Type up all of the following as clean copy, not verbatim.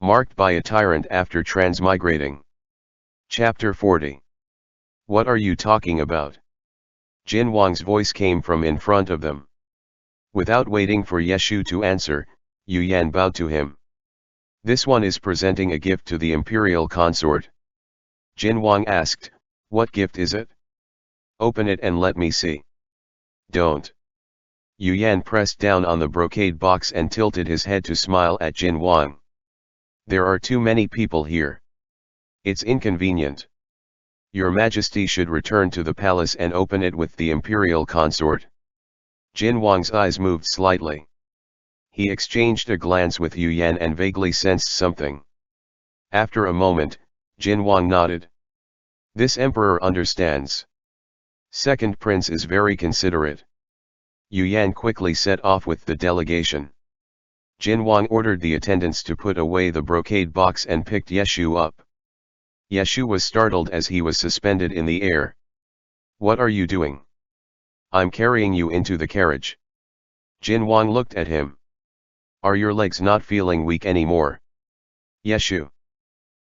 Marked by a tyrant after transmigrating. Chapter 40. What are you talking about? Jin Wang's voice came from in front of them. Without waiting for Yeshu to answer, Yu Yan bowed to him. This one is presenting a gift to the imperial consort. Jin Wang asked, what gift is it? Open it and let me see. Don't. Yu Yan pressed down on the brocade box and tilted his head to smile at Jin Wang. There are too many people here. It's inconvenient. Your Majesty should return to the palace and open it with the imperial consort. Jin Wang's eyes moved slightly. He exchanged a glance with Yu Yan and vaguely sensed something. After a moment, Jin Wang nodded. This emperor understands. Second prince is very considerate. Yu Yan quickly set off with the delegation. Jin Wang ordered the attendants to put away the brocade box and picked Yeshu up. Yeshu was startled as he was suspended in the air. What are you doing? I'm carrying you into the carriage. Jin Wang looked at him. Are your legs not feeling weak anymore? Yeshu.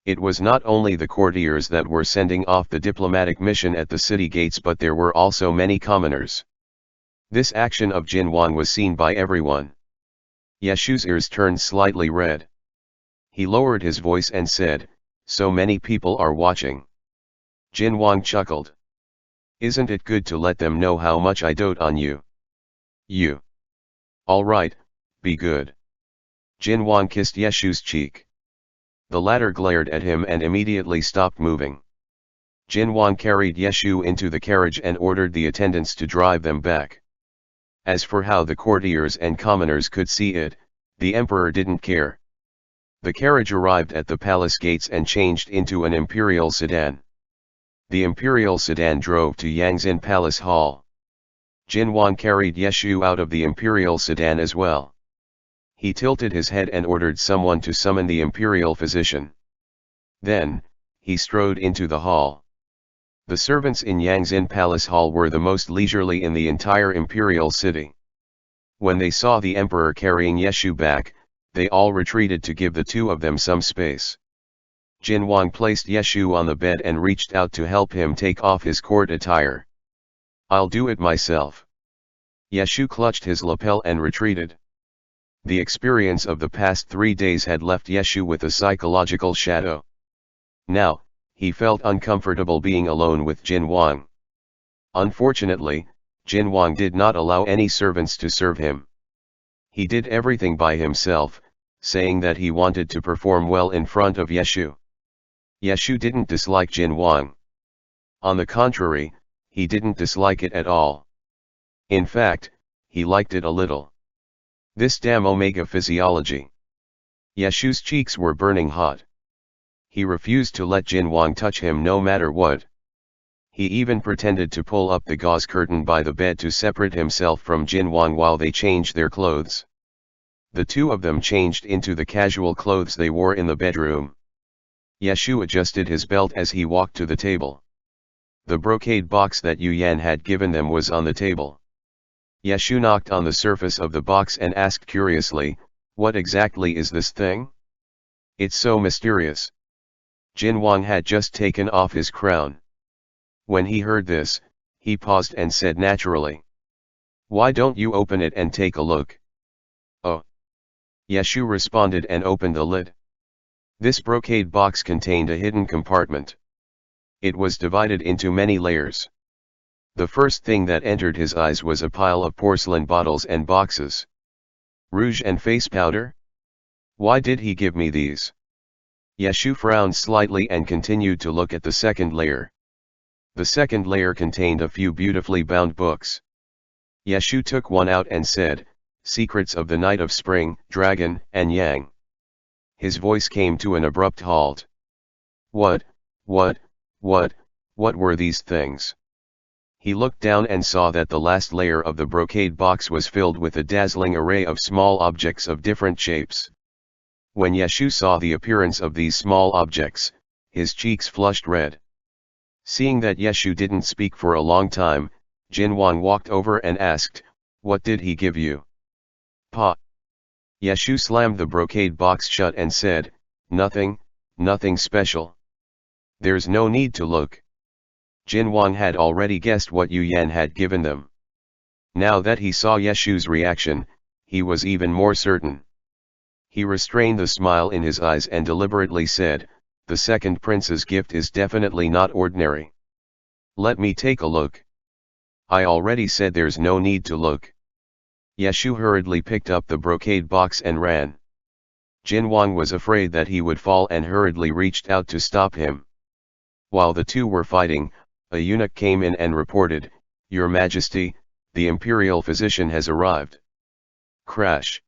It was not only the courtiers that were sending off the diplomatic mission at the city gates, but there were also many commoners. This action of Jin Wang was seen by everyone. Yeshu's ears turned slightly red. He lowered his voice and said, so many people are watching. Jin Wang chuckled. Isn't it good to let them know how much I dote on you? You. All right, be good. Jin Wang kissed Yeshu's cheek. The latter glared at him and immediately stopped moving. Jin Wang carried Yeshu into the carriage and ordered the attendants to drive them back. As for how the courtiers and commoners could see it, the emperor didn't care. The carriage arrived at the palace gates and changed into an imperial sedan. The imperial sedan drove to Yangzin Palace Hall. Jin Wang carried Yeshu out of the imperial sedan as well. He tilted his head and ordered someone to summon the imperial physician. Then, he strode into the hall. The servants in Yangzin Palace Hall were the most leisurely in the entire imperial city. When they saw the emperor carrying Yeshu back, they all retreated to give the two of them some space. Jin Wang placed Yeshu on the bed and reached out to help him take off his court attire. I'll do it myself. Yeshu clutched his lapel and retreated. The experience of the past 3 days had left Yeshu with a psychological shadow. Now, he felt uncomfortable being alone with Jin Wang. Unfortunately, Jin Wang did not allow any servants to serve him. He did everything by himself, saying that he wanted to perform well in front of Yeshu. Yeshu didn't dislike Jin Wang. On the contrary, he didn't dislike it at all. In fact, he liked it a little. This damn Omega physiology. Yeshu's cheeks were burning hot. He refused to let Jin Wang touch him no matter what. He even pretended to pull up the gauze curtain by the bed to separate himself from Jin Wang while they changed their clothes. The two of them changed into the casual clothes they wore in the bedroom. Yeshu adjusted his belt as he walked to the table. The brocade box that Yu Yan had given them was on the table. Yeshu knocked on the surface of the box and asked curiously, what exactly is this thing? It's so mysterious. Jin Wang had just taken off his crown. When he heard this, he paused and said naturally, why don't you open it and take a look? Oh. Yeshu responded and opened the lid. This brocade box contained a hidden compartment. It was divided into many layers. The first thing that entered his eyes was a pile of porcelain bottles and boxes. Rouge and face powder? Why did he give me these? Yeshu frowned slightly and continued to look at the second layer. The second layer contained a few beautifully bound books. Yeshu took one out and said, Secrets of the Night of Spring, Dragon, and Yang. His voice came to an abrupt halt. What were these things? He looked down and saw that the last layer of the brocade box was filled with a dazzling array of small objects of different shapes. When Yeshu saw the appearance of these small objects, his cheeks flushed red. Seeing that Yeshu didn't speak for a long time, Jin Wang walked over and asked, what did he give you? Pa. Yeshu slammed the brocade box shut and said, Nothing, nothing special. There's no need to look. Jin Wang had already guessed what Yu Yan had given them. Now that he saw Yeshu's reaction, he was even more certain. He restrained the smile in his eyes and deliberately said, "The second prince's gift is definitely not ordinary. Let me take a look." "I already said there's no need to look." Yeshu hurriedly picked up the brocade box and ran. Jin Wang was afraid that he would fall and hurriedly reached out to stop him. While the two were fighting, a eunuch came in and reported, "Your Majesty, the imperial physician has arrived." Crash.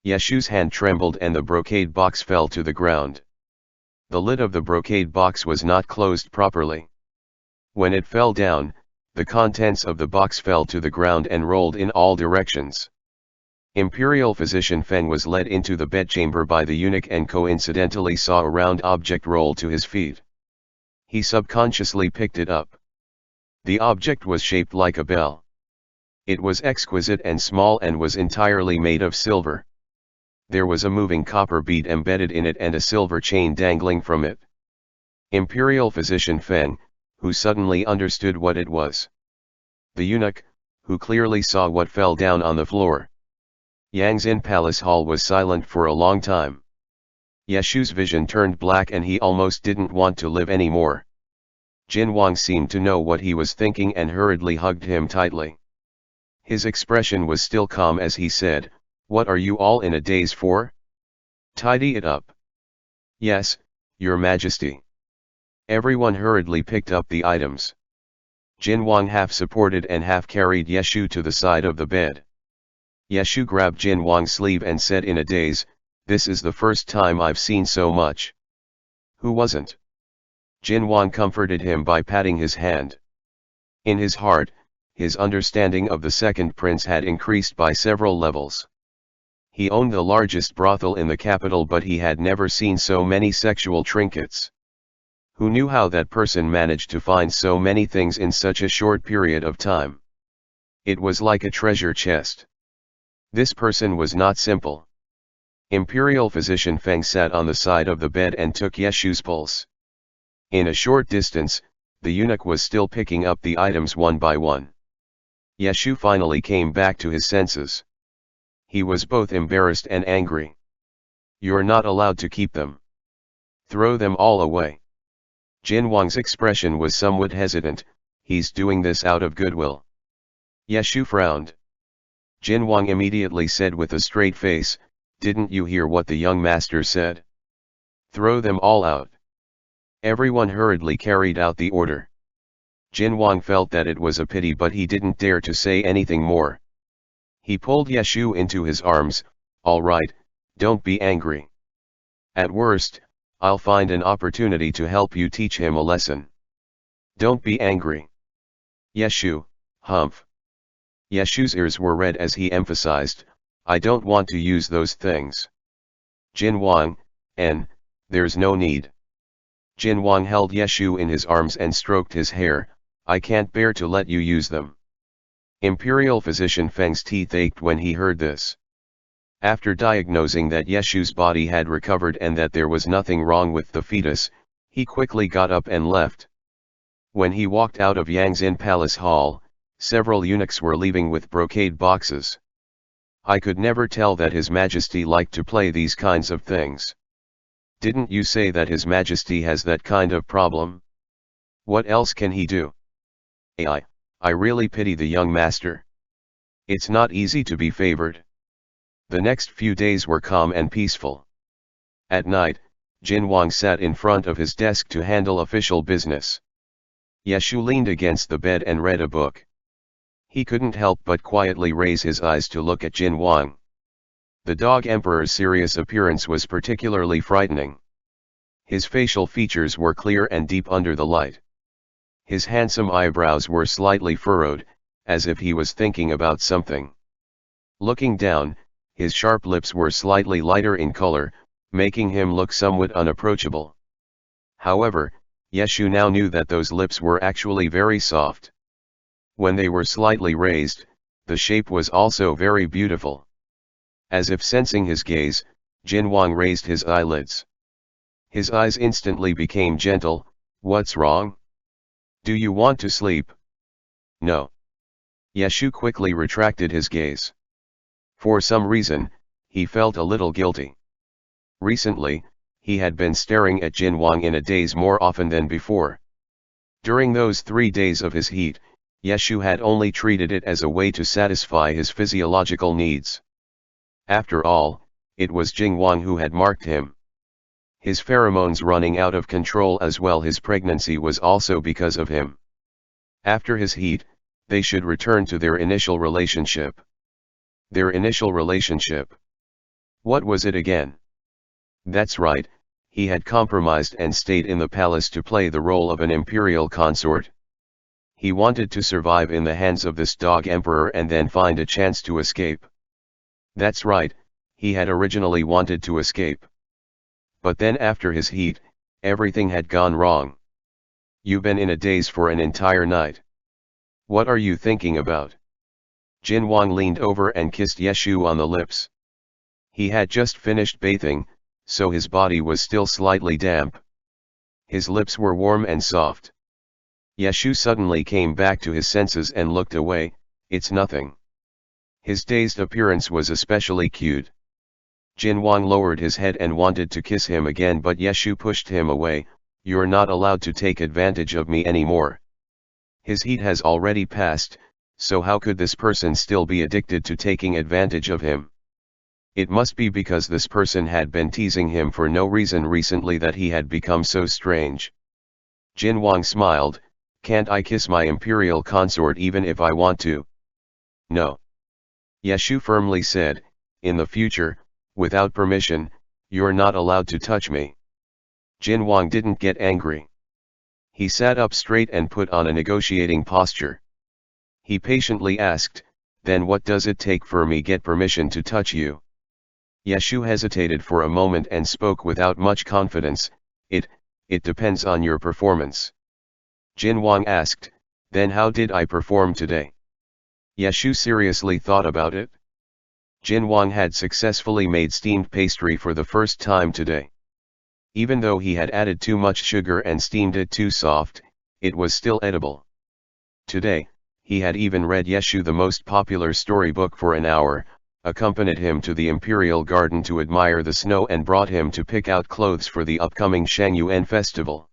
Yeshu's hand trembled and the brocade box fell to the ground. The lid of the brocade box was not closed properly. When it fell down, the contents of the box fell to the ground and rolled in all directions. Imperial physician Feng was led into the bedchamber by the eunuch and coincidentally saw a round object roll to his feet. He subconsciously picked it up. The object was shaped like a bell. It was exquisite and small and was entirely made of silver. There was a moving copper bead embedded in it and a silver chain dangling from it. Imperial physician Feng, who suddenly understood what it was. The eunuch, who clearly saw what fell down on the floor. Yangzin Palace Hall was silent for a long time. Yeshu's vision turned black and he almost didn't want to live anymore. Jin Wang seemed to know what he was thinking and hurriedly hugged him tightly. His expression was still calm as he said, "What are you all in a daze for? Tidy it up." "Yes, Your Majesty." Everyone hurriedly picked up the items. Jin Wang half supported and half carried Yeshu to the side of the bed. Yeshu grabbed Jin Wang's sleeve and said in a daze, "This is the first time I've seen so much." "Who wasn't?" Jin Wang comforted him by patting his hand. In his heart, his understanding of the second prince had increased by several levels. He owned the largest brothel in the capital, but he had never seen so many sexual trinkets. Who knew how that person managed to find so many things in such a short period of time? It was like a treasure chest. This person was not simple. Imperial physician Feng sat on the side of the bed and took Yeshu's pulse. In a short distance, the eunuch was still picking up the items one by one. Yeshu finally came back to his senses. He was both embarrassed and angry. "You're not allowed to keep them. Throw them all away." Jin Wang's expression was somewhat hesitant. "He's doing this out of goodwill." Yeshu frowned. Jin Wang immediately said with a straight face, "Didn't you hear what the young master said? Throw them all out." Everyone hurriedly carried out the order. Jin Wang felt that it was a pity, but he didn't dare to say anything more. He pulled Yeshu into his arms. "All right, don't be angry. At worst, I'll find an opportunity to help you teach him a lesson. Don't be angry. Yeshu, humph." Yeshu's ears were red as he emphasized, "I don't want to use those things." Jin Wang, there's no need." Jin Wang held Yeshu in his arms and stroked his hair. "I can't bear to let you use them." Imperial physician Feng's teeth ached when he heard this. After diagnosing that Yeshu's body had recovered and that there was nothing wrong with the fetus, he quickly got up and left. When he walked out of Yangzin Palace Hall, several eunuchs were leaving with brocade boxes. "I could never tell that His Majesty liked to play these kinds of things. Didn't you say that His Majesty has that kind of problem? What else can he do? I really pity the young master. It's not easy to be favored." The next few days were calm and peaceful. At night, Jin Wang sat in front of his desk to handle official business. Yeshu leaned against the bed and read a book. He couldn't help but quietly raise his eyes to look at Jin Wang. The dog emperor's serious appearance was particularly frightening. His facial features were clear and deep under the light. His handsome eyebrows were slightly furrowed, as if he was thinking about something. Looking down, his sharp lips were slightly lighter in color, making him look somewhat unapproachable. However, Yeshu now knew that those lips were actually very soft. When they were slightly raised, the shape was also very beautiful. As if sensing his gaze, Jin Wang raised his eyelids. His eyes instantly became gentle. What's wrong? Do you want to sleep? No. Yeshu quickly retracted his gaze. For some reason, he felt a little guilty. Recently, he had been staring at Jin Wang in a daze more often than before. During those 3 days of his heat, Yeshu had only treated it as a way to satisfy his physiological needs. After all, it was Jin Wang who had marked him. His pheromones running out of control as well, his pregnancy was also because of him. After his heat, they should return to their initial relationship. Their initial relationship. What was it again? That's right, he had compromised and stayed in the palace to play the role of an imperial consort. He wanted to survive in the hands of this dog emperor and then find a chance to escape. That's right, he had originally wanted to escape. But then after his heat, everything had gone wrong. You've been in a daze for an entire night. What are you thinking about? Jin Wang leaned over and kissed Yeshu on the lips. He had just finished bathing, so his body was still slightly damp. His lips were warm and soft. Yeshu suddenly came back to his senses and looked away. It's nothing. His dazed appearance was especially cute. Jin Wang lowered his head and wanted to kiss him again, but Yeshu pushed him away. You're not allowed to take advantage of me anymore. His heat has already passed, so how could this person still be addicted to taking advantage of him? It must be because this person had been teasing him for no reason recently that he had become so strange. Jin Wang smiled. Can't I kiss my imperial consort even if I want to? No. Yeshu firmly said, in the future, without permission, you're not allowed to touch me. Jin Wang didn't get angry. He sat up straight and put on a negotiating posture. He patiently asked, then what does it take for me get permission to touch you? Yeshu hesitated for a moment and spoke without much confidence, it depends on your performance. Jin Wang asked, then how did I perform today? Yeshu seriously thought about it. Jin Wang had successfully made steamed pastry for the first time today. Even though he had added too much sugar and steamed it too soft, it was still edible. Today, he had even read Yeshu the most popular storybook for an hour, accompanied him to the imperial garden to admire the snow and brought him to pick out clothes for the upcoming Shangyuan festival.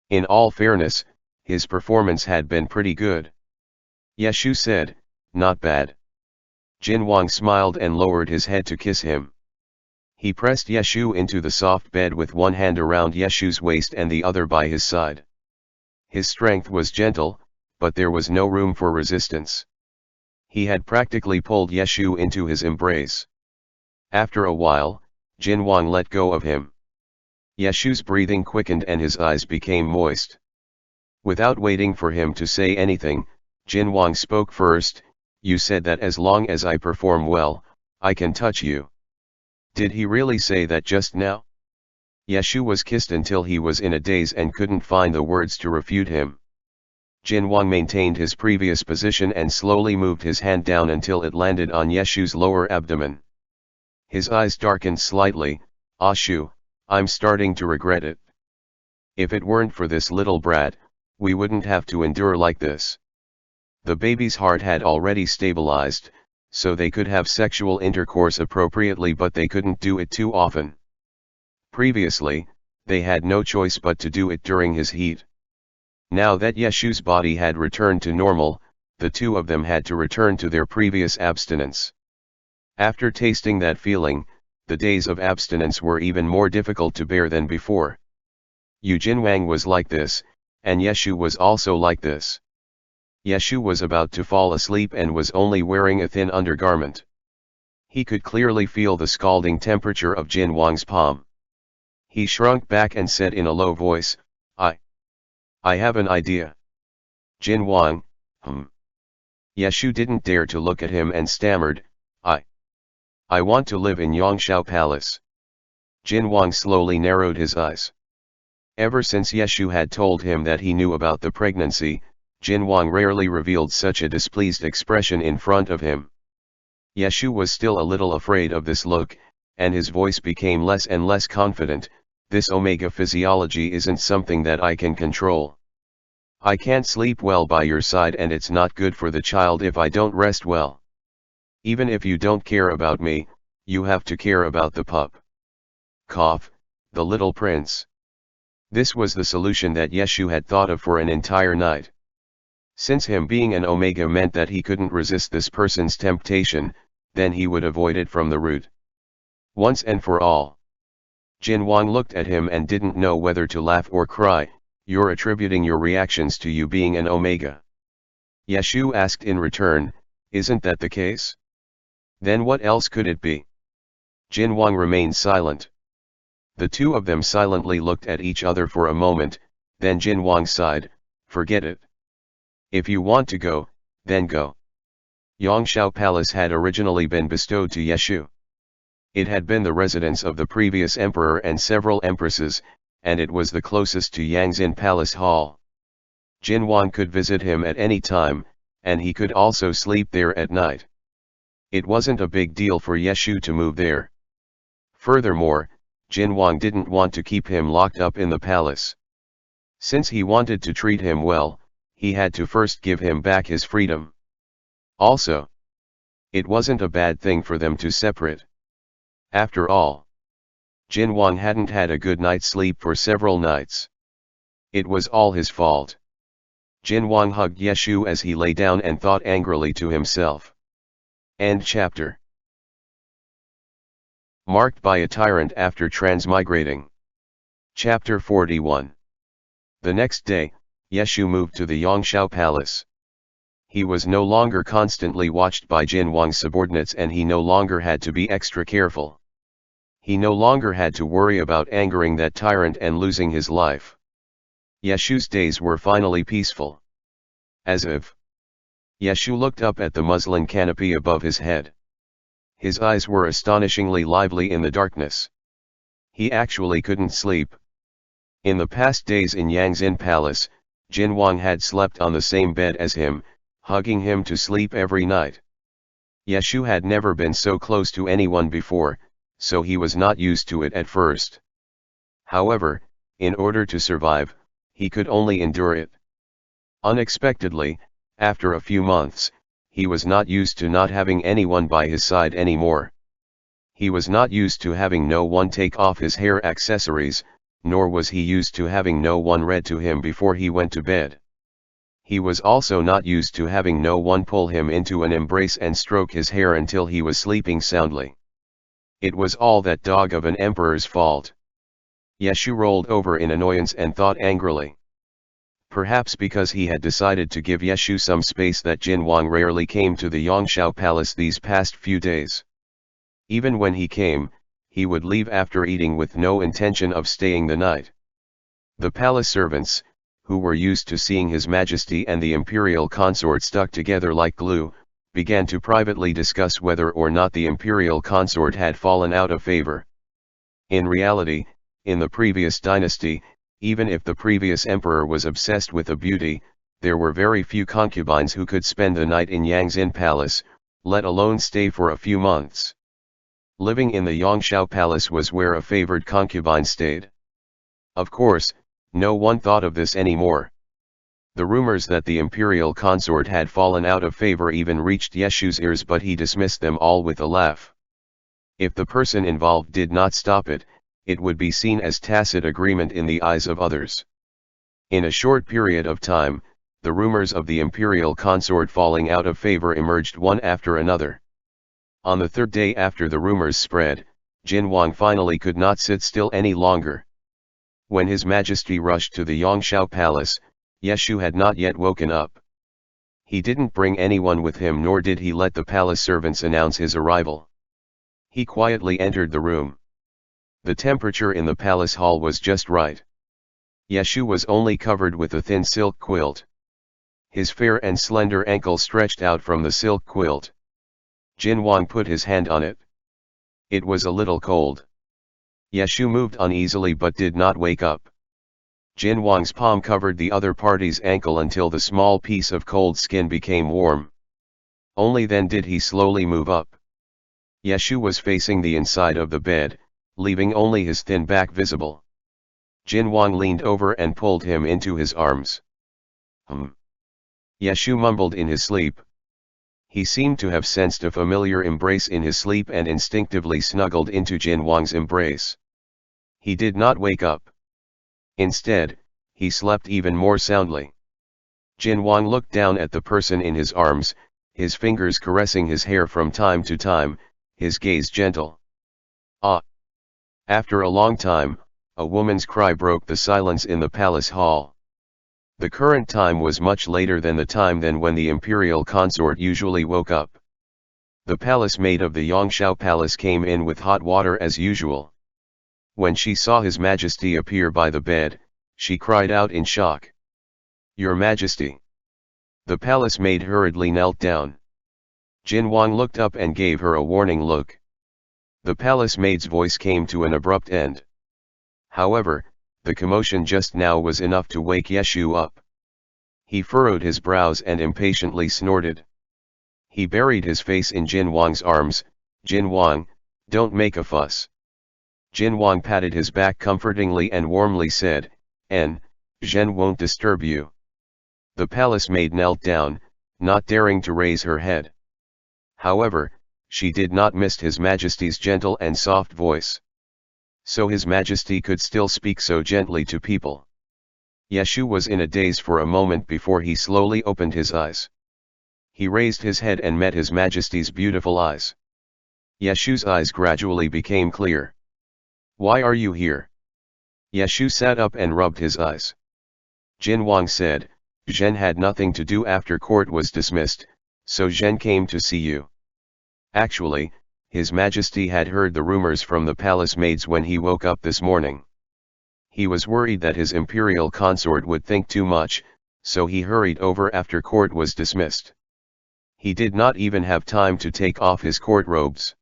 In all fairness, his performance had been pretty good. Yeshu said, not bad. Jin Wang smiled and lowered his head to kiss him. He pressed Yeshu into the soft bed with one hand around Yeshu's waist and the other by his side. His strength was gentle, but there was no room for resistance. He had practically pulled Yeshu into his embrace. After a while, Jin Wang let go of him. Yeshu's breathing quickened and his eyes became moist. Without waiting for him to say anything, Jin Wang spoke first. You said that as long as I perform well, I can touch you. Did he really say that just now? Yeshu was kissed until he was in a daze and couldn't find the words to refute him. Jin Wang maintained his previous position and slowly moved his hand down until it landed on Yeshu's lower abdomen. His eyes darkened slightly. Ashu, I'm starting to regret it. If it weren't for this little brat, we wouldn't have to endure like this. The baby's heart had already stabilized, so they could have sexual intercourse appropriately, but they couldn't do it too often. Previously, they had no choice but to do it during his heat. Now that Yeshu's body had returned to normal, the two of them had to return to their previous abstinence. After tasting that feeling, the days of abstinence were even more difficult to bear than before. Jin Wang was like this, and Yeshu was also like this. Yeshu was about to fall asleep and was only wearing a thin undergarment. He could clearly feel the scalding temperature of Jin Wang's palm. He shrunk back and said in a low voice, I have an idea. Jin Wang, Yeshu didn't dare to look at him and stammered, I want to live in Yongsha Palace. Jin Wang slowly narrowed his eyes. Ever since Yeshu had told him that he knew about the pregnancy, Jin Wang rarely revealed such a displeased expression in front of him. Yeshu was still a little afraid of this look, and his voice became less and less confident. this omega physiology isn't something that I can control. I can't sleep well by your side, and it's not good for the child if I don't rest well. Even if you don't care about me, you have to care about the pup. Cough, the little prince. This was the solution that Yeshu had thought of for an entire night. Since him being an omega meant that he couldn't resist this person's temptation, then he would avoid it from the root. Once and for all. Jin Wang looked at him and didn't know whether to laugh or cry. You're attributing your reactions to you being an omega. Yeshu asked in return, isn't that the case? Then what else could it be? Jin Wang remained silent. The two of them silently looked at each other for a moment, then Jin Wang sighed, forget it. If you want to go, then go. Yongsha Palace had originally been bestowed to Yeshu. It had been the residence of the previous emperor and several empresses, and it was the closest to Yangzin Palace Hall. Jin Wang could visit him at any time, and he could also sleep there at night. It wasn't a big deal for Yeshu to move there. Furthermore, Jin Wang didn't want to keep him locked up in the palace. Since he wanted to treat him well, he had to first give him back his freedom. Also, it wasn't a bad thing for them to separate. After all, Jin Wang hadn't had a good night's sleep for several nights. It was all his fault. Jin Wang hugged Yeshu as he lay down and thought angrily to himself. End chapter. Marked by a tyrant after transmigrating. Chapter 41. The next day, Yeshu moved to the Yongsha Palace. He was no longer constantly watched by Jin Wang's subordinates, and he no longer had to be extra careful. He no longer had to worry about angering that tyrant and losing his life. Yeshu's days were finally peaceful. As if. Yeshu looked up at the muslin canopy above his head. His eyes were astonishingly lively in the darkness. He actually couldn't sleep. In the past days in Yangzin Palace, Jin Wang had slept on the same bed as him, hugging him to sleep every night. Yeshu had never been so close to anyone before, so he was not used to it at first. However, in order to survive, he could only endure it. Unexpectedly, after a few months, he was not used to not having anyone by his side anymore. He was not used to having no one take off his hair accessories, nor was he used to having no one read to him before he went to bed. He was also not used to having no one pull him into an embrace and stroke his hair until he was sleeping soundly. It was all that dog of an emperor's fault. Yeshu rolled over in annoyance and thought angrily. Perhaps because he had decided to give Yeshu some space that Jin Wang rarely came to the Yongsha Palace these past few days. Even when he came, he would leave after eating with no intention of staying the night. The palace servants, who were used to seeing His Majesty and the imperial consort stuck together like glue, began to privately discuss whether or not the imperial consort had fallen out of favor. In reality, in the previous dynasty, even if the previous emperor was obsessed with a beauty, there were very few concubines who could spend the night in Yangzin Palace, let alone stay for a few months. Living in the Yongsha Palace was where a favored concubine stayed. Of course, no one thought of this anymore. The rumors that the imperial consort had fallen out of favor even reached Yeshu's ears, but he dismissed them all with a laugh. If the person involved did not stop it, it would be seen as tacit agreement in the eyes of others. In a short period of time, the rumors of the imperial consort falling out of favor emerged one after another. On the third day after the rumors spread, Jin Wang finally could not sit still any longer. When His Majesty rushed to the Yongsha Palace, Yeshu had not yet woken up. He didn't bring anyone with him, nor did he let the palace servants announce his arrival. He quietly entered the room. The temperature in the palace hall was just right. Yeshu was only covered with a thin silk quilt. His fair and slender ankle stretched out from the silk quilt. Jin Wang put his hand on it. It was a little cold. Yeshu moved uneasily but did not wake up. Jin Wang's palm covered the other party's ankle until the small piece of cold skin became warm. Only then did he slowly move up. Yeshu was facing the inside of the bed, leaving only his thin back visible. Jin Wang leaned over and pulled him into his arms. Yeshu mumbled in his sleep. He seemed to have sensed a familiar embrace in his sleep and instinctively snuggled into Jin Wang's embrace. He did not wake up. Instead, he slept even more soundly. Jin Wang looked down at the person in his arms, his fingers caressing his hair from time to time, his gaze gentle. Ah! After a long time, a woman's cry broke the silence in the palace hall. The current time was much later than the time when the imperial consort usually woke up. The palace maid of the Yongsha palace came in with hot water as usual. When she saw His Majesty appear by the bed, she cried out in shock. "Your Majesty!" The palace maid hurriedly knelt down. Jin Wang looked up and gave her a warning look. The palace maid's voice came to an abrupt end. However, the commotion just now was enough to wake Yeshu up. He furrowed his brows and impatiently snorted. He buried his face in Jin Wang's arms. "Jin Wang, don't make a fuss." Jin Wang patted his back comfortingly and warmly said, "Zhen won't disturb you." The palace maid knelt down, not daring to raise her head. However, she did not miss His Majesty's gentle and soft voice. So His Majesty could still speak so gently to people. Yeshu was in a daze for a moment before he slowly opened his eyes. He raised his head and met His Majesty's beautiful eyes. Yeshu's eyes gradually became clear. "Why are you here?" Yeshu sat up and rubbed his eyes. Jin Wang said, "Zhen had nothing to do after court was dismissed, so Zhen came to see you." Actually, His Majesty had heard the rumors from the palace maids when he woke up this morning. He was worried that his imperial consort would think too much, so he hurried over after court was dismissed. He did not even have time to take off his court robes.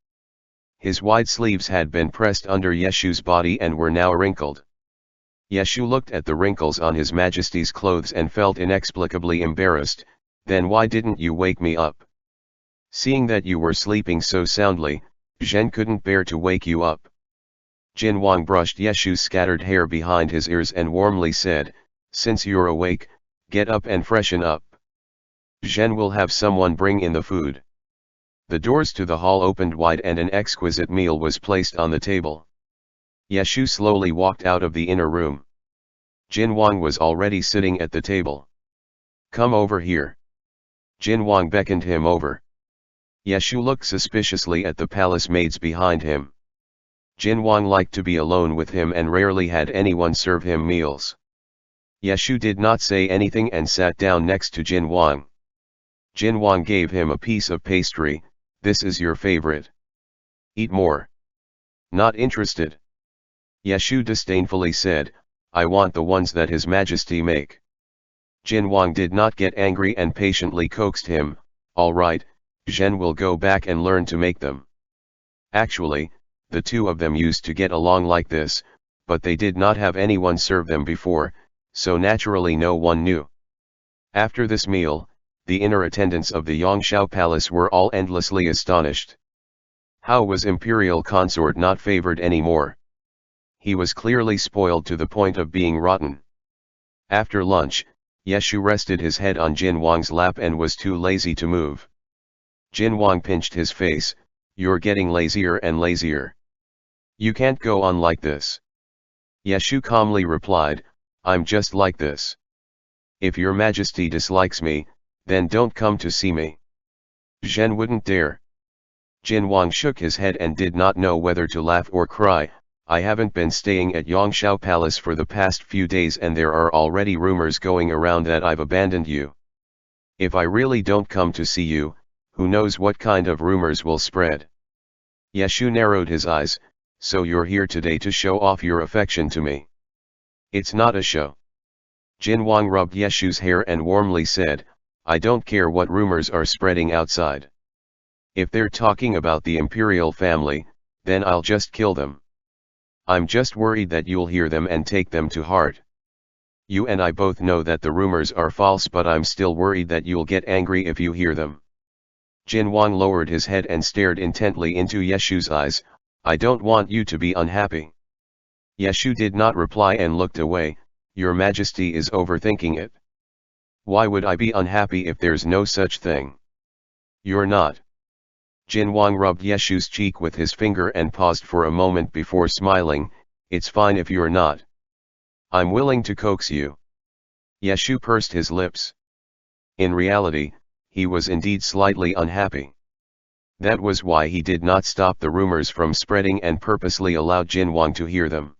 His wide sleeves had been pressed under Yeshu's body and were now wrinkled. Yeshu looked at the wrinkles on His Majesty's clothes and felt inexplicably embarrassed. "Then why didn't you wake me up? Seeing that you were sleeping so soundly, Zhen couldn't bear to wake you up." Jin Wang brushed Yeshu's scattered hair behind his ears and warmly said, "Since you're awake, get up and freshen up. Zhen will have someone bring in the food." The doors to the hall opened wide and an exquisite meal was placed on the table. Yeshu slowly walked out of the inner room. Jin Wang was already sitting at the table. "Come over here." Jin Wang beckoned him over. Yeshu looked suspiciously at the palace maids behind him. Jin Wang liked to be alone with him and rarely had anyone serve him meals. Yeshu did not say anything and sat down next to Jin Wang. Jin Wang gave him a piece of pastry. "This is your favorite. Eat more." "Not interested." Yeshu disdainfully said, "I want the ones that His Majesty make." Jin Wang did not get angry and patiently coaxed him, "All right, Zhen will go back and learn to make them." Actually, the two of them used to get along like this, but they did not have anyone serve them before, so naturally no one knew. After this meal, the inner attendants of the Yongsha palace were all endlessly astonished. How was imperial consort not favored anymore? He was clearly spoiled to the point of being rotten. After lunch, Yeshu rested his head on Jin Wang's lap and was too lazy to move. Jin Wang pinched his face. "You're getting lazier and lazier. You can't go on like this." Yeshu calmly replied, "I'm just like this. If your Majesty dislikes me, then don't come to see me." Zhen wouldn't dare. Jin Wang shook his head and did not know whether to laugh or cry. "I haven't been staying at Yongsha Palace for the past few days and there are already rumors going around that I've abandoned you. If I really don't come to see you, who knows what kind of rumors will spread." Yeshu narrowed his eyes. "So you're here today to show off your affection to me?" "It's not a show." Jin Wang rubbed Yeshu's hair and warmly said, "I don't care what rumors are spreading outside. If they're talking about the imperial family, then I'll just kill them. I'm just worried that you'll hear them and take them to heart. You and I both know that the rumors are false, but I'm still worried that you'll get angry if you hear them." Jin Wang lowered his head and stared intently into Yeshu's eyes. "I don't want you to be unhappy. Yeshu did not reply and looked away. Your Majesty is overthinking it. Why would I be unhappy if there's no such thing? You're not. Jin Wang rubbed Yeshu's cheek with his finger and paused for a moment before smiling. It's fine if you're not. I'm willing to coax you. Yeshu pursed his lips. In reality, he was indeed slightly unhappy. That was why he did not stop the rumors from spreading and purposely allowed Jin Wang to hear them.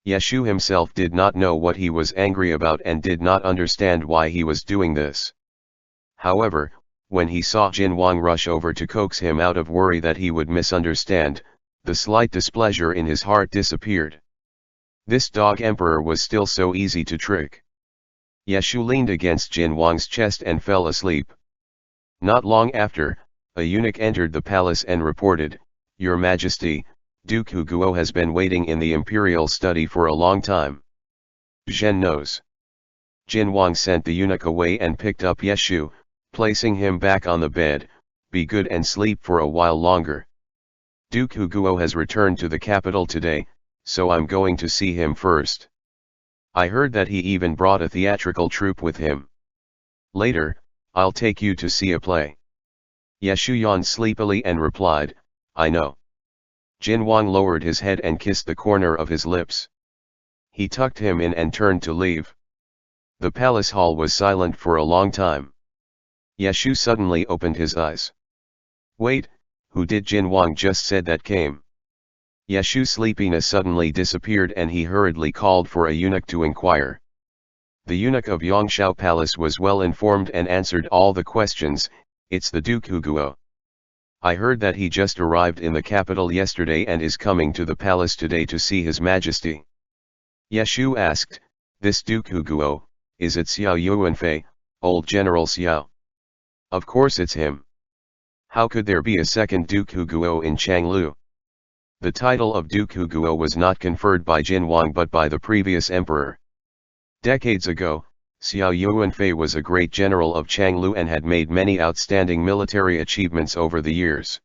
Yeshu himself did not know what he was angry about and did not understand why he was doing this. However, when he saw Jin Wang rush over to coax him out of worry that he would misunderstand, the slight displeasure in his heart disappeared. This dog emperor was still so easy to trick. Yeshu leaned against Jin Wang's chest and fell asleep. Not long after, a eunuch entered the palace and reported, Your Majesty, Duke Huguo has been waiting in the imperial study for a long time. Zhen knows. Jin Wang sent the eunuch away and picked up Yeshu, placing him back on the bed. Be good and sleep for a while longer. Duke Huguo has returned to the capital today, so I'm going to see him first. I heard that he even brought a theatrical troupe with him. Later, I'll take you to see a play. Yeshu yawned sleepily and replied, I know. Jin Wang lowered his head and kissed the corner of his lips. He tucked him in and turned to leave. The palace hall was silent for a long time. Yeshu suddenly opened his eyes. Wait, who did Jin Wang just said that came? Yeshu's sleepiness suddenly disappeared and he hurriedly called for a eunuch to inquire. The eunuch of Yongsha Palace was well informed and answered all the questions. It's the Duke Huguo. I heard that he just arrived in the capital yesterday and is coming to the palace today to see His Majesty. Yeshu asked, This Duke Huguo, is it Xiao Yuanfei, old General Xiao? Of course it's him. How could there be a second Duke Huguo in Changlu? The title of Duke Huguo was not conferred by Jin Wang but by the previous emperor. Decades ago, Xiao Yuanfei was a great general of Changlu and had made many outstanding military achievements over the years.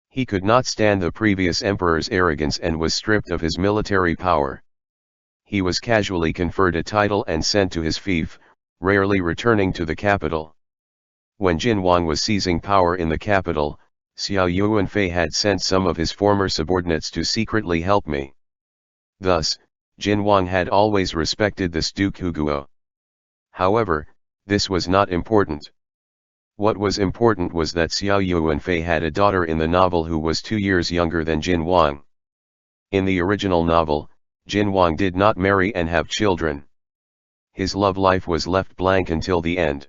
He could not stand the previous emperor's arrogance and was stripped of his military power. He was casually conferred a title and sent to his fief, rarely returning to the capital. When Jin Wang was seizing power in the capital, Xiao Yuanfei had sent some of his former subordinates to secretly help me. Thus, Jin Wang had always respected this Duke Huguo. However, this was not important. What was important was that Xiao Yuanfei had a daughter in the novel who was 2 years younger than Jin Wang. In the original novel, Jin Wang did not marry and have children. His love life was left blank until the end.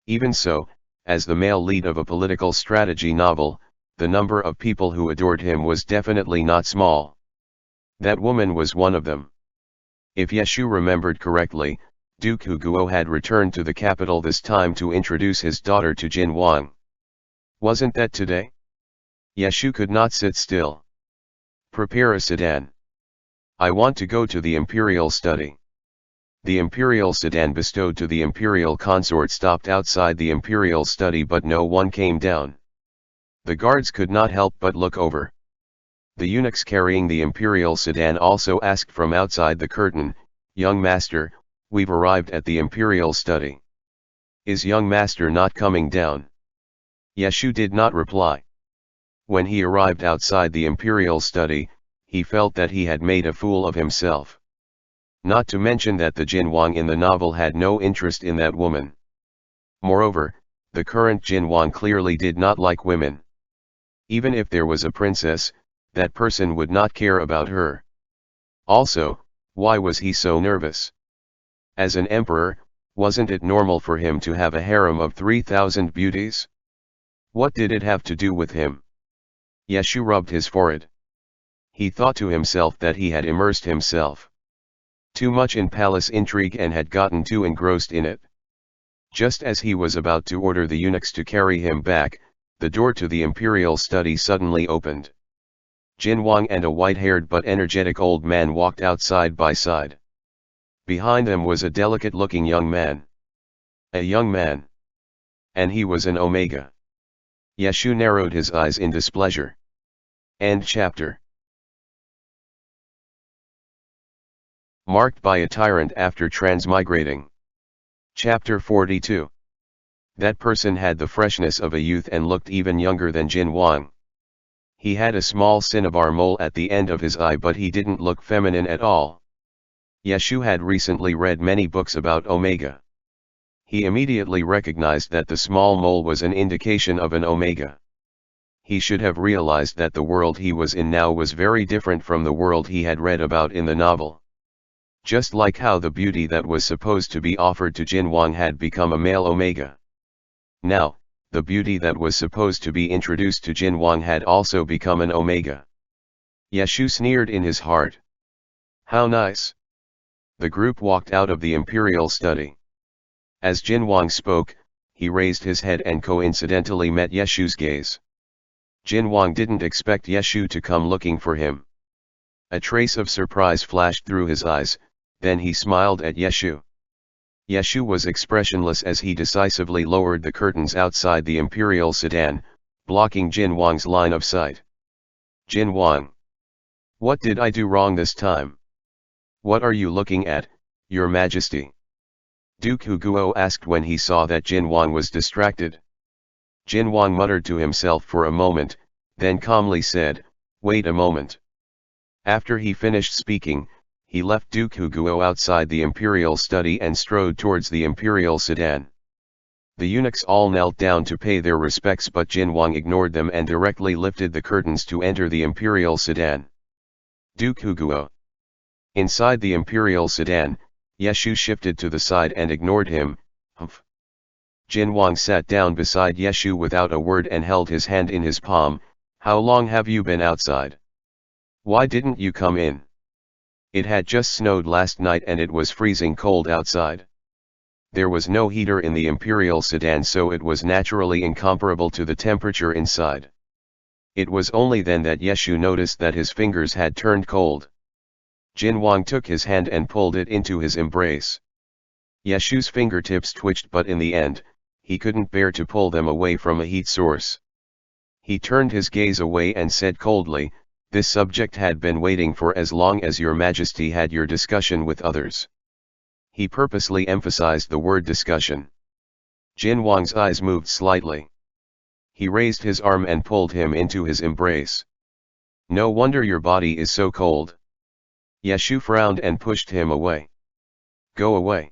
Even so, as the male lead of a political strategy novel, the number of people who adored him was definitely not small. That woman was one of them. If Yeshu remembered correctly, Duke Huguo had returned to the capital this time to introduce his daughter to Jin Wang. Wasn't that today? Yeshu could not sit still. Prepare a sedan. I want to go to the imperial study. The imperial sedan bestowed to the imperial consort stopped outside the imperial study but no one came down. The guards could not help but look over. The eunuchs carrying the imperial sedan also asked from outside the curtain, Young master, we've arrived at the imperial study. Is young master not coming down? Yeshu did not reply. When he arrived outside the imperial study, he felt that he had made a fool of himself. Not to mention that the Jin Wang in the novel had no interest in that woman. Moreover, the current Jin Wang clearly did not like women. Even if there was a princess, that person would not care about her. Also, why was he so nervous? As an emperor, wasn't it normal for him to have a harem of 3,000 beauties? What did it have to do with him? Yeshu rubbed his forehead. He thought to himself that he had immersed himself too much in palace intrigue and had gotten too engrossed in it. Just as he was about to order the eunuchs to carry him back, the door to the imperial study suddenly opened. Jin Wang and a white-haired but energetic old man walked out side by side. Behind them was a delicate-looking young man. A young man. And he was an Omega. Yeshu narrowed his eyes in displeasure. End chapter. Marked by a tyrant after transmigrating. Chapter 42. That person had the freshness of a youth and looked even younger than Jin Wang. He had a small cinnabar mole at the end of his eye, but he didn't look feminine at all. Yeshu had recently read many books about Omega. He immediately recognized that the small mole was an indication of an Omega. He should have realized that the world he was in now was very different from the world he had read about in the novel. Just like how the beauty that was supposed to be offered to Jin Wang had become a male Omega. Now, the beauty that was supposed to be introduced to Jin Wang had also become an Omega. Yeshu sneered in his heart. How nice. The group walked out of the imperial study. As Jin Wang spoke, he raised his head and coincidentally met Yeshu's gaze. Jin Wang didn't expect Yeshu to come looking for him. A trace of surprise flashed through his eyes, then he smiled at Yeshu. Yeshu was expressionless as he decisively lowered the curtains outside the imperial sedan, blocking Jin Wang's line of sight. Jin Wang. What did I do wrong this time? What are you looking at, Your Majesty? Duke Huguo asked when he saw that Jin Wang was distracted. Jin Wang muttered to himself for a moment, then calmly said, Wait a moment. After he finished speaking, he left Duke Huguo outside the imperial study and strode towards the imperial sedan. The eunuchs all knelt down to pay their respects, but Jin Wang ignored them and directly lifted the curtains to enter the imperial sedan. Duke Huguo. Inside the imperial sedan, Yeshu shifted to the side and ignored him. Humph. Jin Wang sat down beside Yeshu without a word and held his hand in his palm. How long have you been outside? Why didn't you come in? It had just snowed last night and it was freezing cold outside. There was no heater in the imperial sedan, so it was naturally incomparable to the temperature inside. It was only then that Yeshu noticed that his fingers had turned cold. Jin Wang took his hand and pulled it into his embrace. Yeshu's fingertips twitched, but in the end, he couldn't bear to pull them away from a heat source. He turned his gaze away and said coldly, This subject had been waiting for as long as Your Majesty had your discussion with others. He purposely emphasized the word discussion. Jin Wang's eyes moved slightly. He raised his arm and pulled him into his embrace. No wonder your body is so cold. Yeshu frowned and pushed him away. Go away.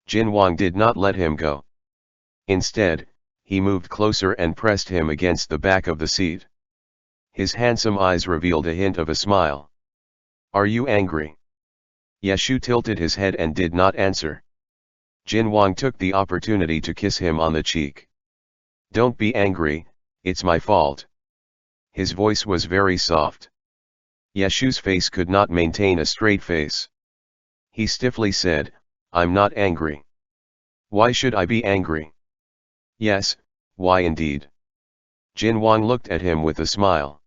Jin Wang did not let him go. Instead, he moved closer and pressed him against the back of the seat. His handsome eyes revealed a hint of a smile. Are you angry? Yeshu tilted his head and did not answer. Jin Wang took the opportunity to kiss him on the cheek. Don't be angry, it's my fault. His voice was very soft. Yeshu's face could not maintain a straight face. He stiffly said, I'm not angry. Why should I be angry? Yes, why indeed? Jin Wang looked at him with a smile.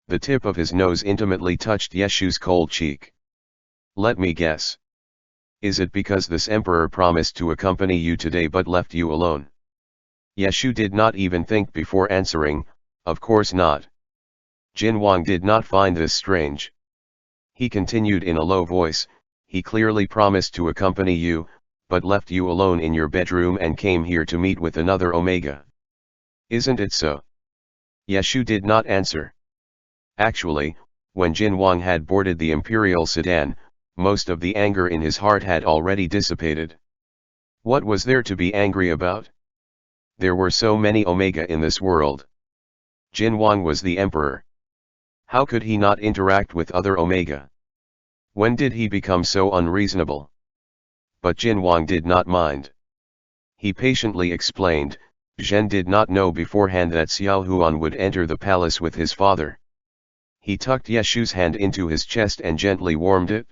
The tip of his nose intimately touched Yeshu's cold cheek. Let me guess. Is it because this emperor promised to accompany you today but left you alone? Yeshu did not even think before answering, of course not. Jin Wang did not find this strange. He continued in a low voice, he clearly promised to accompany you, but left you alone in your bedroom and came here to meet with another Omega. Isn't it so? Yeshu did not answer. Actually, when Jin Wang had boarded the imperial sedan, most of the anger in his heart had already dissipated. What was there to be angry about? There were so many Omega in this world. Jin Wang was the emperor. How could he not interact with other Omega? When did he become so unreasonable? But Jin Wang did not mind. He patiently explained, Zhen did not know beforehand that Xiao Huan would enter the palace with his father. He tucked Yeshu's hand into his chest and gently warmed it.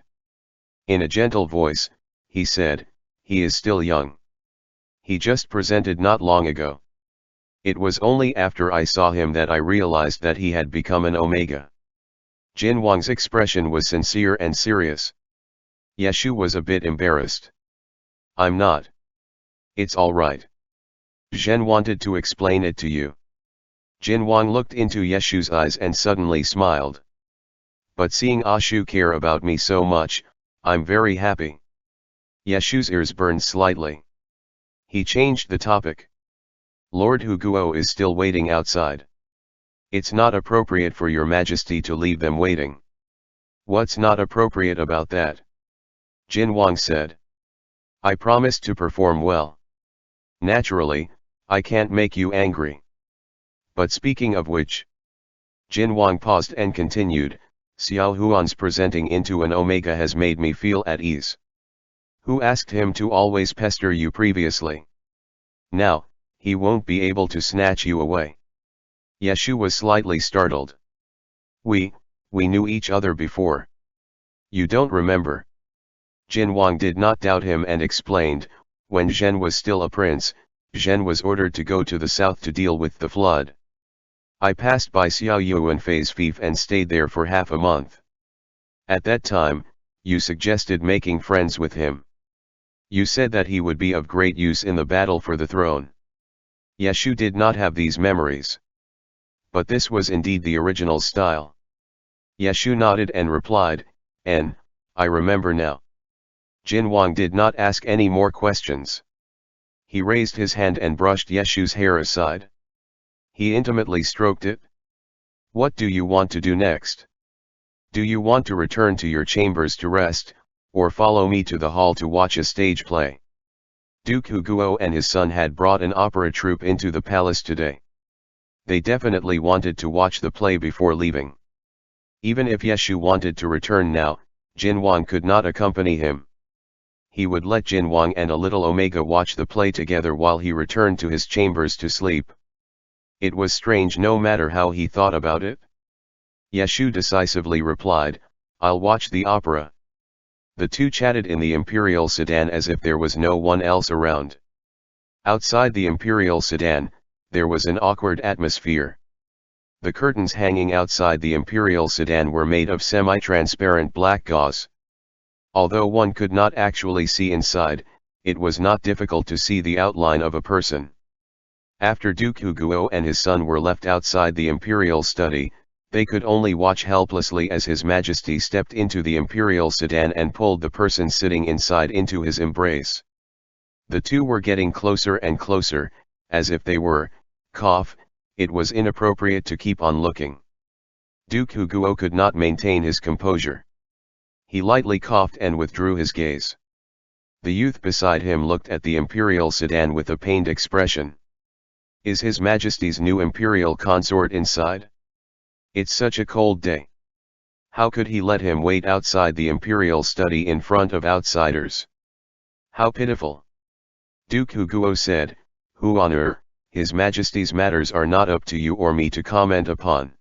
In a gentle voice, he said, he is still young. He just presented not long ago. It was only after I saw him that I realized that he had become an Omega. Jin Wang's expression was sincere and serious. Yeshu was a bit embarrassed. I'm not. It's all right. Zhen wanted to explain it to you. Jin Wang looked into Yeshu's eyes and suddenly smiled. But seeing Ashu care about me so much, I'm very happy. Yeshu's ears burned slightly. He changed the topic. Lord Huguo is still waiting outside. It's not appropriate for your majesty to leave them waiting. What's not appropriate about that? Jin Wang said. I promised to perform well. Naturally, I can't make you angry. But speaking of which, Jin Wang paused and continued, Xiao Huan's presenting into an omega has made me feel at ease. Who asked him to always pester you previously? Now, he won't be able to snatch you away. Yeshu was slightly startled. We knew each other before. You don't remember? Jin Wang did not doubt him and explained, when Zhen was still a prince, Zhen was ordered to go to the south to deal with the flood. I passed by Xiao Yuan Fei's fief and stayed there for half a month. At that time, you suggested making friends with him. You said that he would be of great use in the battle for the throne. Yeshu did not have these memories. But this was indeed the original style. Yeshu nodded and replied, I remember now. Jin Wang did not ask any more questions. He raised his hand and brushed Yeshu's hair aside. He intimately stroked it. What do you want to do next? Do you want to return to your chambers to rest, or follow me to the hall to watch a stage play? Duke Huguo and his son had brought an opera troupe into the palace today. They definitely wanted to watch the play before leaving. Even if Yeshu wanted to return now, Jin Wang could not accompany him. He would let Jin Wang and a little omega watch the play together while he returned to his chambers to sleep. It was strange no matter how he thought about it. Yeshu decisively replied, I'll watch the opera. The two chatted in the imperial sedan as if there was no one else around. Outside the imperial sedan, there was an awkward atmosphere. The curtains hanging outside the imperial sedan were made of semi-transparent black gauze. Although one could not actually see inside, it was not difficult to see the outline of a person. After Duke Huguo and his son were left outside the imperial study, they could only watch helplessly as His Majesty stepped into the imperial sedan and pulled the person sitting inside into his embrace. The two were getting closer and closer, as if they were, it was inappropriate to keep on looking. Duke Huguo could not maintain his composure. He lightly coughed and withdrew his gaze. The youth beside him looked at the imperial sedan with a pained expression. Is His Majesty's new imperial consort inside? It's such a cold day. How could he let him wait outside the imperial study in front of outsiders? How pitiful. Duke Huguo said, Huan'er, His Majesty's matters are not up to you or me to comment upon.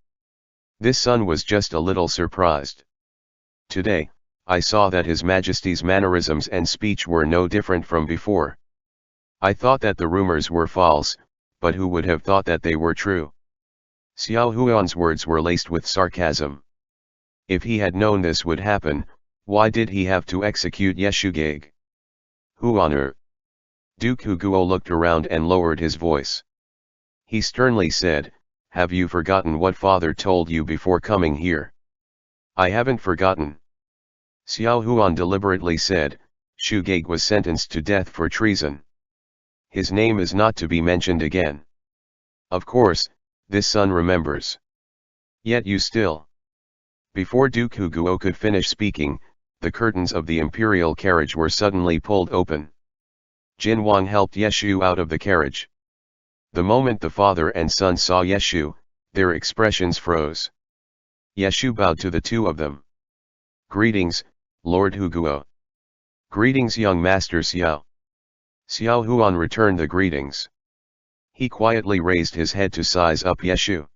This son was just a little surprised. Today, I saw that His Majesty's mannerisms and speech were no different from before. I thought that the rumors were false, but who would have thought that they were true? Xiao Huan's words were laced with sarcasm. If he had known this would happen, why did he have to execute Yeshugage? Huan'er. Duke Huguo looked around and lowered his voice. He sternly said, Have you forgotten what father told you before coming here? I haven't forgotten. Xiao Huan deliberately said, Shugage was sentenced to death for treason. His name is not to be mentioned again. Of course, this son remembers. Yet you still. Before Duke Huguo could finish speaking, the curtains of the imperial carriage were suddenly pulled open. Jin Wang helped Yeshu out of the carriage. The moment the father and son saw Yeshu, their expressions froze. Yeshu bowed to the two of them. Greetings, Lord Huguo. Greetings young Master Xiao. Xiao Huan returned the greetings. He quietly raised his head to size up Yeshu.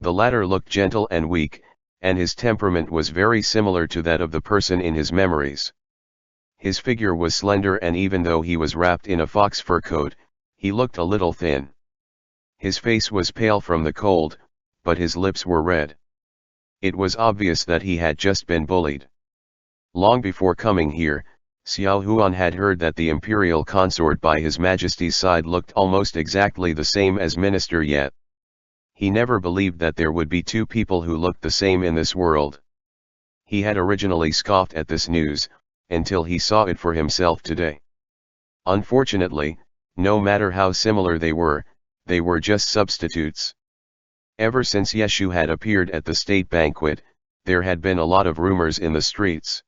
The latter looked gentle and weak, and his temperament was very similar to that of the person in his memories. His figure was slender and even though he was wrapped in a fox fur coat, he looked a little thin. His face was pale from the cold, but his lips were red. It was obvious that he had just been bullied. Long before coming here, Xiao Huan had heard that the imperial consort by His Majesty's side looked almost exactly the same as Minister Yet. He never believed that there would be two people who looked the same in this world. He had originally scoffed at this news, until he saw it for himself today. Unfortunately, no matter how similar they were just substitutes. Ever since Yeshu had appeared at the state banquet, there had been a lot of rumors in the streets.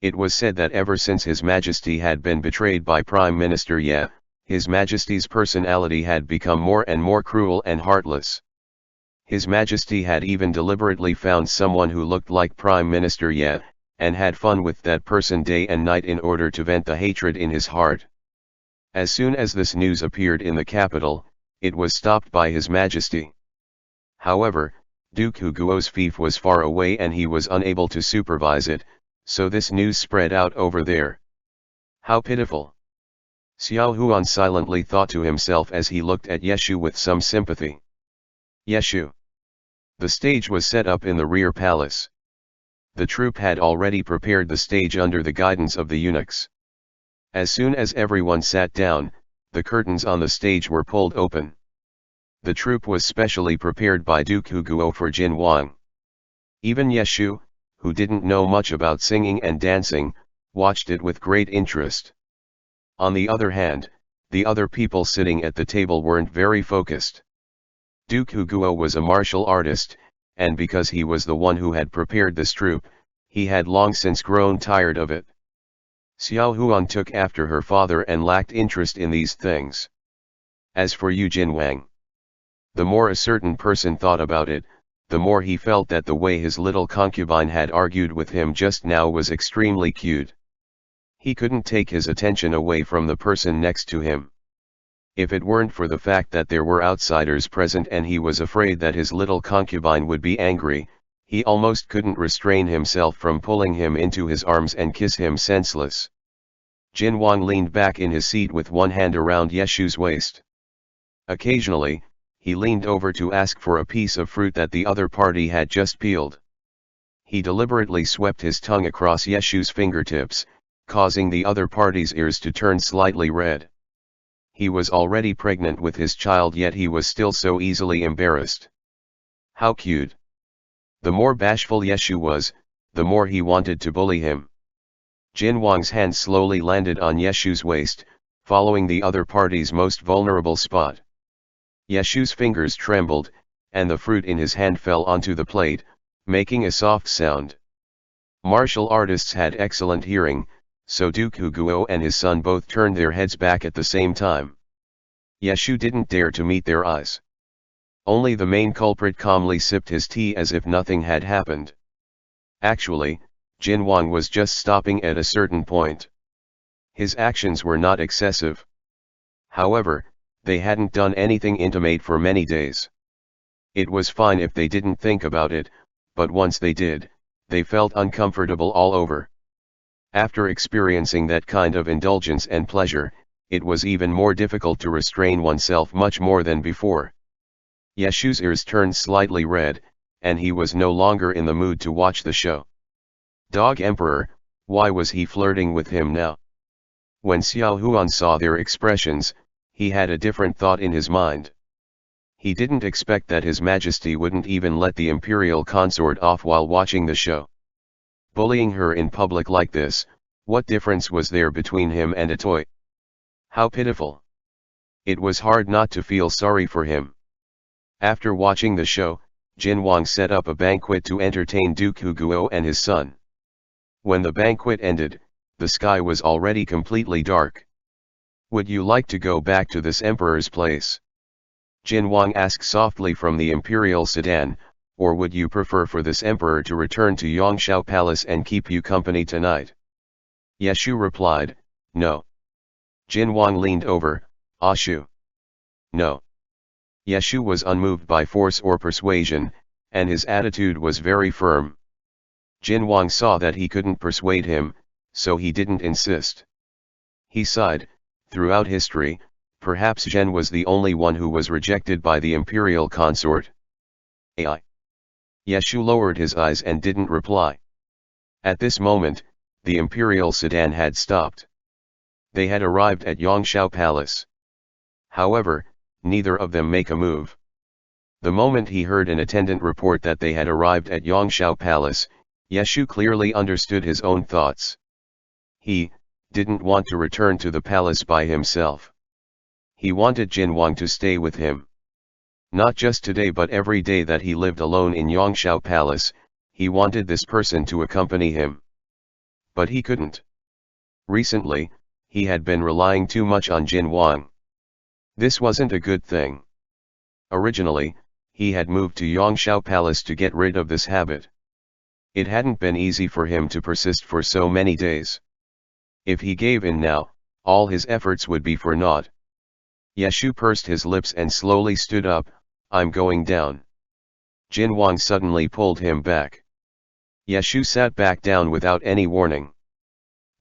It was said that ever since His Majesty had been betrayed by Prime Minister Ye, His Majesty's personality had become more and more cruel and heartless. His Majesty had even deliberately found someone who looked like Prime Minister Ye, and had fun with that person day and night in order to vent the hatred in his heart. As soon as this news appeared in the capital, it was stopped by His Majesty. However, Duke Huguo's fief was far away and he was unable to supervise it, so this news spread out over there. How pitiful! Xiao Huan silently thought to himself as he looked at Yeshu with some sympathy. Yeshu. The stage was set up in the rear palace. The troupe had already prepared the stage under the guidance of the eunuchs. As soon as everyone sat down, the curtains on the stage were pulled open. The troupe was specially prepared by Duke Huguo for Jin Wang. Even Yeshu, who didn't know much about singing and dancing, watched it with great interest. On the other hand, the other people sitting at the table weren't very focused. Duke Huguo was a martial artist, and because he was the one who had prepared this troupe, he had long since grown tired of it. Xiao Huan took after her father and lacked interest in these things. As for Yu Jin Wang, the more a certain person thought about it, the more he felt that the way his little concubine had argued with him just now was extremely cute. He couldn't take his attention away from the person next to him. If it weren't for the fact that there were outsiders present and he was afraid that his little concubine would be angry, he almost couldn't restrain himself from pulling him into his arms and kiss him senseless. Jin Wang leaned back in his seat with one hand around Yeshu's waist. Occasionally, he leaned over to ask for a piece of fruit that the other party had just peeled. He deliberately swept his tongue across Yeshu's fingertips, causing the other party's ears to turn slightly red. He was already pregnant with his child, yet he was still so easily embarrassed. How cute! The more bashful Yeshu was, the more he wanted to bully him. Jin Wang's hand slowly landed on Yeshu's waist, following the other party's most vulnerable spot. Yeshu's fingers trembled, and the fruit in his hand fell onto the plate, making a soft sound. Martial artists had excellent hearing, so Duke Huguo and his son both turned their heads back at the same time. Yeshu didn't dare to meet their eyes. Only the main culprit calmly sipped his tea as if nothing had happened. Actually, Jin Wang was just stopping at a certain point. His actions were not excessive. However, they hadn't done anything intimate for many days. It was fine if they didn't think about it, but once they did, they felt uncomfortable all over. After experiencing that kind of indulgence and pleasure, it was even more difficult to restrain oneself much more than before. Yeshu's ears turned slightly red, and he was no longer in the mood to watch the show. Dog Emperor, why was he flirting with him now? When Xiao Huan saw their expressions, he had a different thought in his mind. He didn't expect that His Majesty wouldn't even let the imperial consort off while watching the show. Bullying her in public like this, what difference was there between him and a toy? How pitiful! It was hard not to feel sorry for him. After watching the show, Jin Wang set up a banquet to entertain Duke Huguo and his son. When the banquet ended, the sky was already completely dark. Would you like to go back to this emperor's place? Jin Wang asked softly from the imperial sedan, or would you prefer for this emperor to return to Yongsha Palace and keep you company tonight? Yeshu replied, no. Jin Wang leaned over, Ashu. No. Yeshu was unmoved by force or persuasion, and his attitude was very firm. Jin Wang saw that he couldn't persuade him, so he didn't insist. He sighed. Throughout history, perhaps Zhen was the only one who was rejected by the imperial consort. Ai. Yeshu lowered his eyes and didn't reply. At this moment, the imperial sedan had stopped. They had arrived at Yongsha Palace. However, neither of them make a move. The moment he heard an attendant report that they had arrived at Yongsha Palace, Yeshu clearly understood his own thoughts. He didn't want to return to the palace by himself. He wanted Jinwang to stay with him. Not just today but every day that he lived alone in Yongsha Palace, he wanted this person to accompany him. But he couldn't. Recently, he had been relying too much on Jinwang. This wasn't a good thing. Originally, he had moved to Yongsha Palace to get rid of this habit. It hadn't been easy for him to persist for so many days. If he gave in now, all his efforts would be for naught. Yeshu pursed his lips and slowly stood up. I'm going down. Jinwang suddenly pulled him back. Yeshu sat back down without any warning.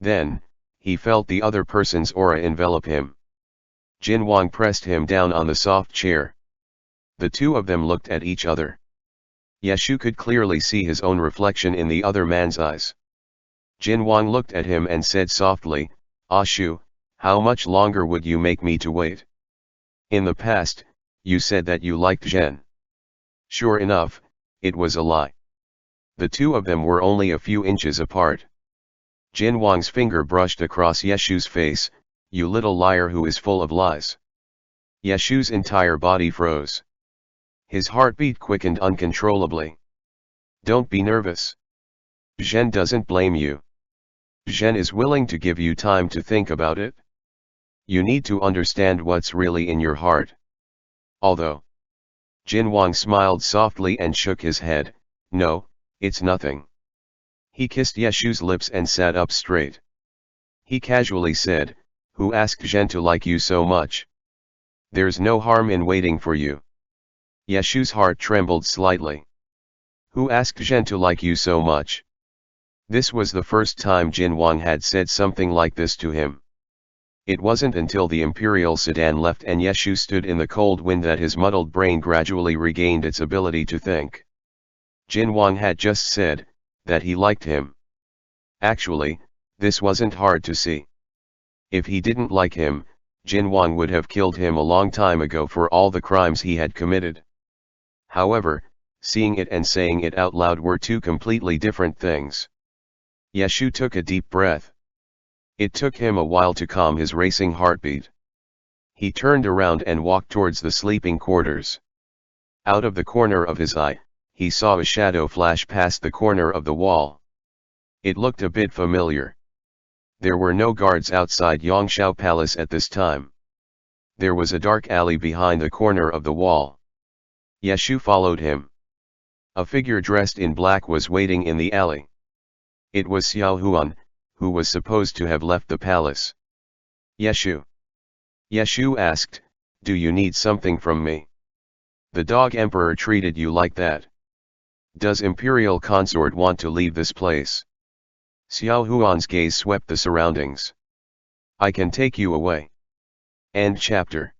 Then, he felt the other person's aura envelop him. Jinwang pressed him down on the soft chair. The two of them looked at each other. Yeshu could clearly see his own reflection in the other man's eyes. Jinwang looked at him and said softly, Ashu, how much longer would you make me to wait? In the past, you said that you liked Zhen. Sure enough, it was a lie. The two of them were only a few inches apart. Jinwang's finger brushed across Yeshu's face, you little liar who is full of lies. Yeshu's entire body froze. His heartbeat quickened uncontrollably. Don't be nervous. Zhen doesn't blame you. Zhen is willing to give you time to think about it. You need to understand what's really in your heart. Although. Jinwang smiled softly and shook his head, no, it's nothing. He kissed Yeshu's lips and sat up straight. He casually said, who asked Zhen to like you so much? There's no harm in waiting for you. Yeshu's heart trembled slightly. Who asked Zhen to like you so much? This was the first time Jinwang had said something like this to him. It wasn't until the imperial sedan left and Yeshu stood in the cold wind that his muddled brain gradually regained its ability to think. Jinwang had just said that he liked him. Actually, this wasn't hard to see. If he didn't like him, Jinwang would have killed him a long time ago for all the crimes he had committed. However, seeing it and saying it out loud were two completely different things. Yeshu took a deep breath. It took him a while to calm his racing heartbeat. He turned around and walked towards the sleeping quarters. Out of the corner of his eye, he saw a shadow flash past the corner of the wall. It looked a bit familiar. There were no guards outside Yongsha Palace at this time. There was a dark alley behind the corner of the wall. Yeshu followed him. A figure dressed in black was waiting in the alley. It was Xiao Huan, who was supposed to have left the palace. Yeshu. Yeshu asked, do you need something from me? The dog emperor treated you like that. Does imperial consort want to leave this place? Xiao Huan's gaze swept the surroundings. I can take you away. End chapter.